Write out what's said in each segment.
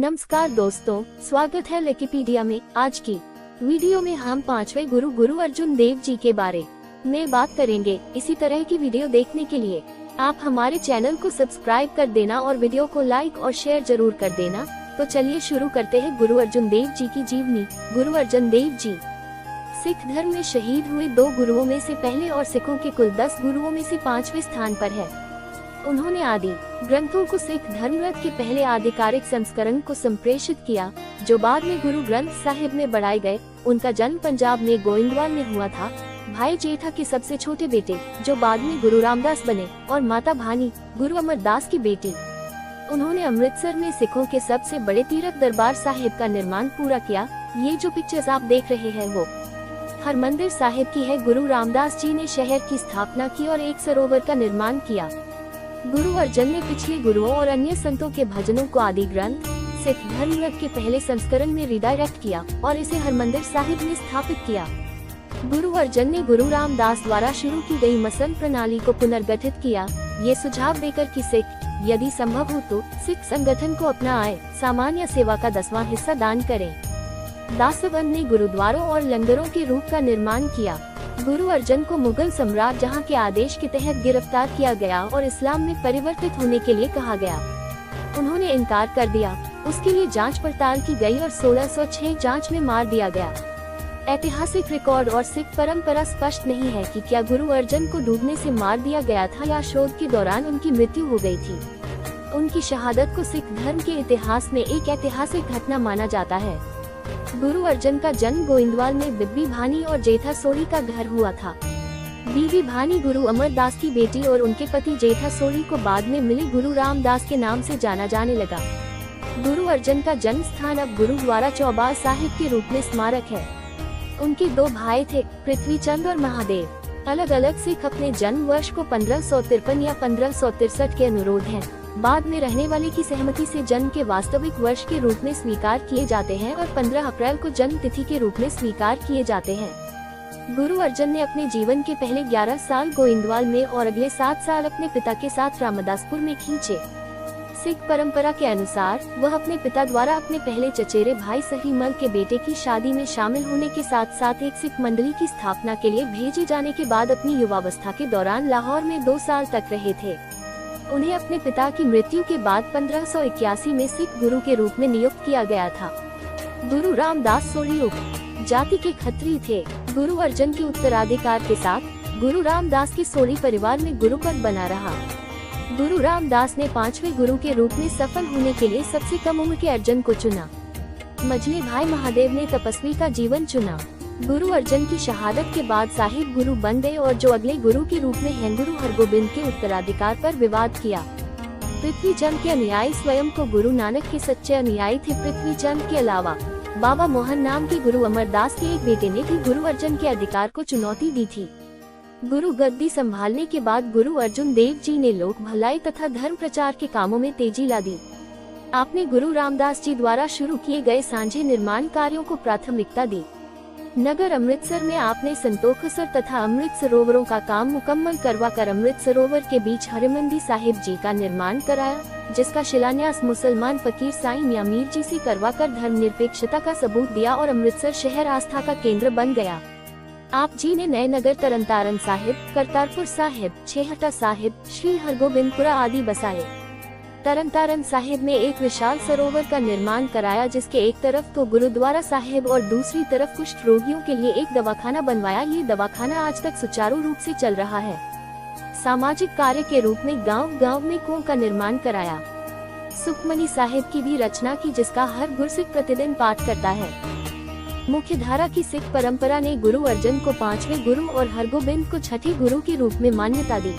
नमस्कार दोस्तों, स्वागत है विकिपीडिया में। आज की वीडियो में हम पांचवें गुरु अर्जुन देव जी के बारे में बात करेंगे। इसी तरह की वीडियो देखने के लिए आप हमारे चैनल को सब्सक्राइब कर देना और वीडियो को लाइक और शेयर जरूर कर देना। तो चलिए शुरू करते हैं गुरु अर्जुन देव जी की जीवनी। गुरु अर्जुन देव जी सिख धर्म में शहीद हुए 2 गुरुओं में से पहले और सिखों के कुल 10 गुरुओं में से 5वें स्थान पर है। उन्होंने आदि ग्रंथों को सिख धर्मरथ के पहले आधिकारिक संस्करण को संप्रेषित किया, जो बाद में गुरु ग्रंथ साहिब में बढ़ाए गए। उनका जन्म पंजाब में गोइंदवाल में हुआ था। भाई जेठा के सबसे छोटे बेटे, जो बाद में गुरु रामदास बने, और माता भानी गुरु अमरदास की बेटी। उन्होंने अमृतसर में सिखों के सबसे बड़े तीर्थ दरबार साहिब का निर्माण पूरा किया। ये जो पिक्चर्स आप देख रहे हैं वो हरमंदिर साहिब की है। गुरु रामदास जी ने शहर की स्थापना की और एक सरोवर का निर्माण किया। गुरु अर्जुन ने पिछले गुरुओं और अन्य संतों के भजनों को आदि ग्रंथ सिख धर्मरथ के पहले संस्करण में रिडायरेक्ट किया और इसे हरमंदिर साहिब में स्थापित किया। गुरु अर्जुन ने गुरु रामदास द्वारा शुरू की गई मसन प्रणाली को पुनर्गठित किया, ये सुझाव देकर कि सिख यदि संभव हो तो सिख संगठन को अपना आय सामान्य सेवा का 10वां हिस्सा दान करें। दासबंद ने गुरुद्वारों और लंगरों के रूप का निर्माण किया। गुरु अर्जुन को मुगल सम्राट जहां के आदेश के तहत गिरफ्तार किया गया और इस्लाम में परिवर्तित होने के लिए कहा गया। उन्होंने इनकार कर दिया। उसके लिए जांच पड़ताल की गई और 1606 जांच में मार दिया गया। ऐतिहासिक रिकॉर्ड और सिख परंपरा स्पष्ट नहीं है कि क्या गुरु अर्जुन को डूबने से मार दिया गया था या शोध के दौरान उनकी मृत्यु हो गई थी। उनकी शहादत को सिख धर्म के इतिहास में एक ऐतिहासिक घटना माना जाता है। गुरु अर्जुन का जन्म गोइंदवाल में बीबी भानी और जेठा सोढ़ी का घर हुआ था। बीबी भानी गुरु अमरदास की बेटी और उनके पति जेठा सोढ़ी को बाद में मिले गुरु रामदास के नाम से जाना जाने लगा। गुरु अर्जुन का जन्म स्थान अब गुरुद्वारा चौबार साहिब के रूप में स्मारक है। उनके 2 भाई थे, पृथ्वी चंद और महादेव। अलग अलग सिख अपने जन्म वर्ष को 1553 या 1563 के अनुरोध हैं। बाद में रहने वाले की सहमति से जन्म के वास्तविक वर्ष के रूप में स्वीकार किए जाते हैं और 15 अप्रैल को जन्म तिथि के रूप में स्वीकार किए जाते हैं। गुरु अर्जुन ने अपने जीवन के पहले 11 साल गोइंदवाल में और अगले 7 साल अपने पिता के साथ रामदासपुर में खींचे। सिख परंपरा के अनुसार वह अपने पिता द्वारा अपने पहले चचेरे भाई सहीमल के बेटे की शादी में शामिल होने के साथ साथ एक सिख मंडली की स्थापना के लिए भेजे जाने के बाद अपनी युवावस्था के दौरान लाहौर में 2 साल तक रहे थे। उन्हें अपने पिता की मृत्यु के बाद 1581 में सिख गुरु के रूप में नियुक्त किया गया था। गुरु रामदास सोढ़ी उप जाति के खत्री थे। गुरु अर्जुन के उत्तराधिकार के साथ गुरु रामदास के सोढ़ी परिवार में गुरु पद बना रहा। गुरु रामदास ने 5वें गुरु के रूप में सफल होने के लिए सबसे कम उम्र के अर्जुन को चुना। मझले भाई महादेव ने तपस्वी का जीवन चुना। गुरु अर्जुन की शहादत के बाद साहिब गुरु बन गए और जो अगले गुरु के रूप में हैं गुरु हरगोबिंद के उत्तराधिकार पर विवाद किया। पृथ्वी चंद के अनुयायी स्वयं को गुरु नानक के सच्चे अनुयायी थे। पृथ्वी चंद के अलावा बाबा मोहन नाम के गुरु अमरदास के एक बेटे ने भी गुरु अर्जुन के अधिकार को चुनौती दी थी। गुरु गद्दी संभालने के बाद गुरु अर्जुन देव जी ने लोक भलाई तथा धर्म प्रचार के कामों में तेजी ला दी। आपने गुरु रामदास जी द्वारा शुरू किए गए सांझे निर्माण कार्यों को प्राथमिकता दी। नगर अमृतसर में आपने संतोखसर तथा अमृत सरोवरों का काम मुकम्मल करवाकर अमृत सरोवर के बीच हरमंदिर साहिब जी का निर्माण कराया, जिसका शिलान्यास मुसलमान फकीर साईं मियां मीर जी से करवाकर धर्मनिरपेक्षता का सबूत दिया और अमृतसर शहर आस्था का केंद्र बन गया। आप जी ने नए नगर तरनतारन साहिब, करतारपुर साहिब, छेहटा साहिब, श्री हरगोबिंदपुरा आदि बसाए। तरनतारन साहिब में एक विशाल सरोवर का निर्माण कराया, जिसके एक तरफ तो गुरुद्वारा साहिब और दूसरी तरफ कुष्ठ रोगियों के लिए एक दवाखाना बनवाया। ये दवाखाना आज तक सुचारू रूप से चल रहा है। सामाजिक कार्य के रूप में गांव-गांव में कुओं का निर्माण कराया। सुखमनी साहिब की भी रचना की, जिसका हर गुरसिख प्रतिदिन पाठ करता है। मुख्य धारा की सिख परंपरा ने गुरु अर्जुन को 5वें गुरु और हरगोबिंद को 6ठे गुरु के रूप में मान्यता दी।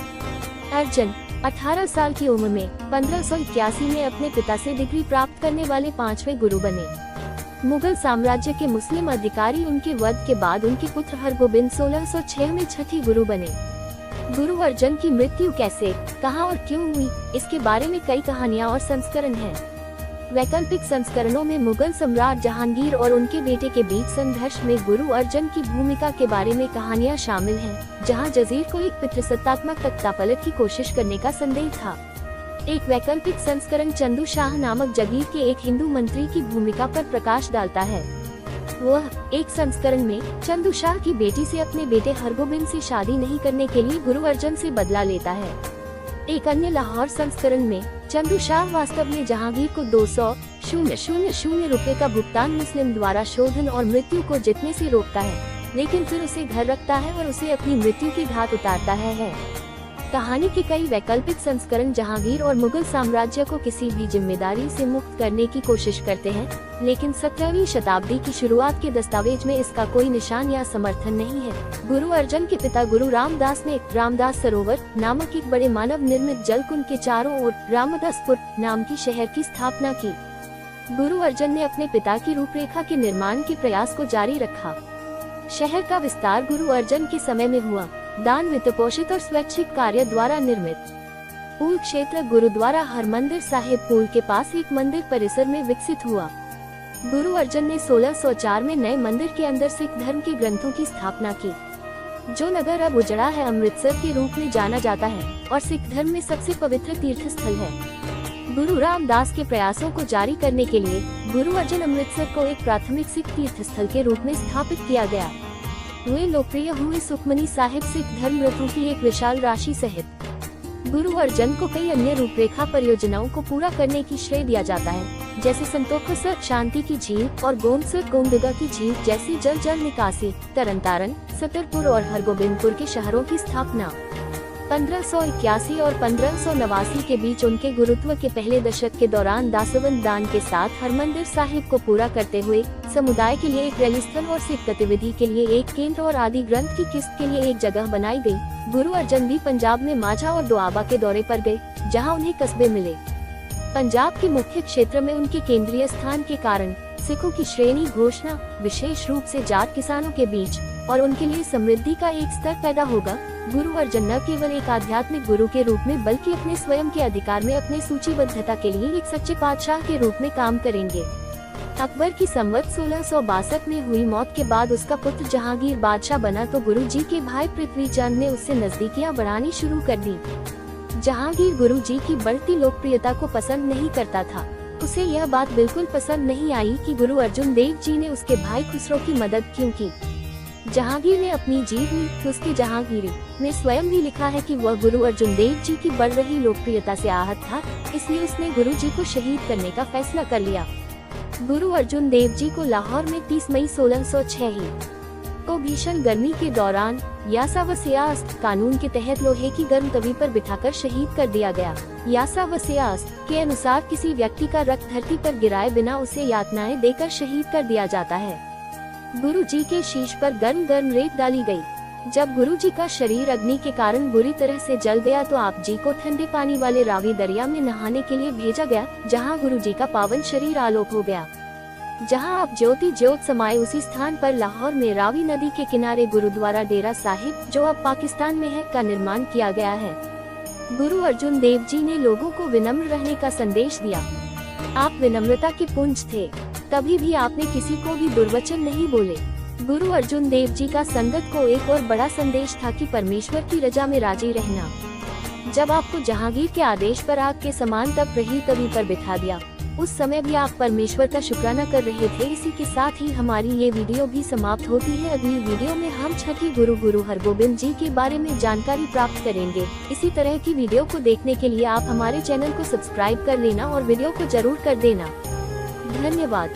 अर्जुन 18 साल की उम्र में 1581 में अपने पिता से डिग्री प्राप्त करने वाले 5वें गुरु बने। मुगल साम्राज्य के मुस्लिम अधिकारी उनके वध के बाद उनके पुत्र हरगोबिंद 1606 में 6ठे गुरु बने। गुरु अर्जुन की मृत्यु कैसे, कहां और क्यों हुई, इसके बारे में कई कहानियां और संस्करण हैं। वैकल्पिक संस्करणों में मुगल सम्राट जहांगीर और उनके बेटे के बीच संघर्ष में गुरु अर्जुन की भूमिका के बारे में कहानियां शामिल हैं, जहां जजीर को एक पितृसत्तात्मक तख्तापलट की कोशिश करने का संदेह था। एक वैकल्पिक संस्करण चंदू शाह नामक जगीर के एक हिंदू मंत्री की भूमिका पर प्रकाश डालता है। वह एक संस्करण में चंदू शाह की बेटी से अपने बेटे हरगोबिंद से शादी नहीं करने के लिए गुरु अर्जन से बदला लेता है। एक अन्य लाहौर संस्करण में चंदू शाह वास्तव में जहांगीर को 200,000 रुपए का भुगतान मुस्लिम द्वारा शोधन और मृत्यु को जीतने से रोकता है, लेकिन फिर उसे घर रखता है और उसे अपनी मृत्यु की घाट उतारता है। कहानी के कई वैकल्पिक संस्करण जहांगीर और मुगल साम्राज्य को किसी भी जिम्मेदारी से मुक्त करने की कोशिश करते हैं, लेकिन 17वीं शताब्दी की शुरुआत के दस्तावेज में इसका कोई निशान या समर्थन नहीं है। गुरु अर्जन के पिता गुरु रामदास ने रामदास सरोवर नामक एक बड़े मानव निर्मित जलकुंड के चारों ओर रामदासपुर नाम की शहर की स्थापना की। गुरु अर्जन ने अपने पिता की रूपरेखा के निर्माण के प्रयास को जारी रखा। शहर का विस्तार गुरु अर्जन के समय में हुआ। दान वित्तपोषित और स्वैच्छिक कार्य द्वारा निर्मित पूल क्षेत्र गुरुद्वारा हरमंदिर साहिब पुल के पास एक मंदिर परिसर में विकसित हुआ। गुरु अर्जन ने 1604 में नए मंदिर के अंदर सिख धर्म के ग्रंथों की स्थापना की। जो नगर अब उजड़ा है अमृतसर के रूप में जाना जाता है और सिख धर्म में सबसे पवित्र तीर्थ स्थल है। गुरु रामदास के प्रयासों को जारी करने के लिए गुरु अर्जन अमृतसर को एक प्राथमिक सिख तीर्थ स्थल के रूप में स्थापित किया गया। वे लोकप्रिय हुए सुखमनी साहिब सिख धर्म ग्रंथों की एक विशाल राशि सहित। गुरु अर्जन को कई अन्य रूपरेखा परियोजनाओं को पूरा करने की श्रेय दिया जाता है, जैसे संतोखसर शांति की झील और गोमसर गोमदिगा की झील जैसी जल निकासी, तरनतारन, सतरपुर और हरगोबिंदपुर के शहरों की स्थापना। 1581 और 1589 के बीच उनके गुरुत्व के पहले दशक के दौरान दासवंत दान के साथ हरमंदिर साहिब को पूरा करते हुए समुदाय के लिए एक रैली स्थल और सिख गतिविधि के लिए एक केंद्र और आदि ग्रंथ की किस्त के लिए एक जगह बनाई गई। गुरु अर्जन भी पंजाब में माझा और दोआबा के दौरे पर गए, जहां उन्हें कस्बे मिले। पंजाब के मुख्य क्षेत्र में उनके केंद्रीय स्थान के कारण सिखों की श्रेणी घोषणा, विशेष रूप से जाट किसानों के बीच, और उनके लिए समृद्धि का एक स्तर पैदा होगा। गुरु अर्जन न केवल एक आध्यात्मिक गुरु के रूप में बल्कि अपने स्वयं के अधिकार में अपने सूचीबद्धता के लिए एक सच्चे बादशाह के रूप में काम करेंगे। अकबर की संवत 1662 में हुई मौत के बाद उसका पुत्र जहांगीर बादशाह बना तो गुरु जी के भाई पृथ्वीचंद ने उससे नजदीकियां बढ़ानी शुरू कर दी। जहांगीर गुरु जी की बढ़ती लोकप्रियता को पसंद नहीं करता था। उसे यह बात बिल्कुल पसंद नहीं आई कि गुरु अर्जुन देव जी ने उसके भाई खुसरो की मदद क्यों की। जहांगीर ने अपनी जीवनी उसके जहांगीरी में स्वयं भी लिखा है कि वह गुरु अर्जुन देव जी की बढ़ रही लोकप्रियता से आहत था, इसलिए उसने गुरु जी को शहीद करने का फैसला कर लिया। गुरु अर्जुन देव जी को लाहौर में 30 मई 1606 को भीषण गर्मी के दौरान यासा व सियासत कानून के तहत लोहे की गर्म तवी पर बिठाकर शहीद कर दिया गया। यासा व सियासत के अनुसार किसी व्यक्ति का रक्त धरती पर गिराए बिना उसे यातनाएं देकर शहीद कर दिया जाता है। गुरु जी के शीश पर गर्म गर्म रेत डाली गई। जब गुरु जी का शरीर अग्नि के कारण बुरी तरह से जल गया तो आप जी को ठंडे पानी वाले रावी दरिया में नहाने के लिए भेजा गया, जहां गुरु जी का पावन शरीर आलोक हो गया। जहां आप ज्योति ज्योत समाये उसी स्थान पर लाहौर में रावी नदी के किनारे गुरुद्वारा डेरा साहिब, जो अब पाकिस्तान में है, का निर्माण किया गया है। गुरु अर्जुन देव जी ने लोगों को विनम्र रहने का संदेश दिया। आप विनम्रता के पुंज थे, कभी भी आपने किसी को भी दुर्वचन नहीं बोले। गुरु अर्जुन देव जी का संगत को एक और बड़ा संदेश था कि परमेश्वर की रजा में राजी रहना। जब आपको जहांगीर के आदेश पर आग के समान तप रही तवी पर बिठा दिया, उस समय भी आप परमेश्वर का शुक्राना कर रहे थे। इसी के साथ ही हमारी ये वीडियो भी समाप्त होती है। अगली वीडियो में हम छठी गुरु हरगोबिंद जी के बारे में जानकारी प्राप्त करेंगे। इसी तरह की वीडियो को देखने के लिए आप हमारे चैनल को सब्सक्राइब कर लेना और वीडियो को जरूर कर देना। धन्यवाद।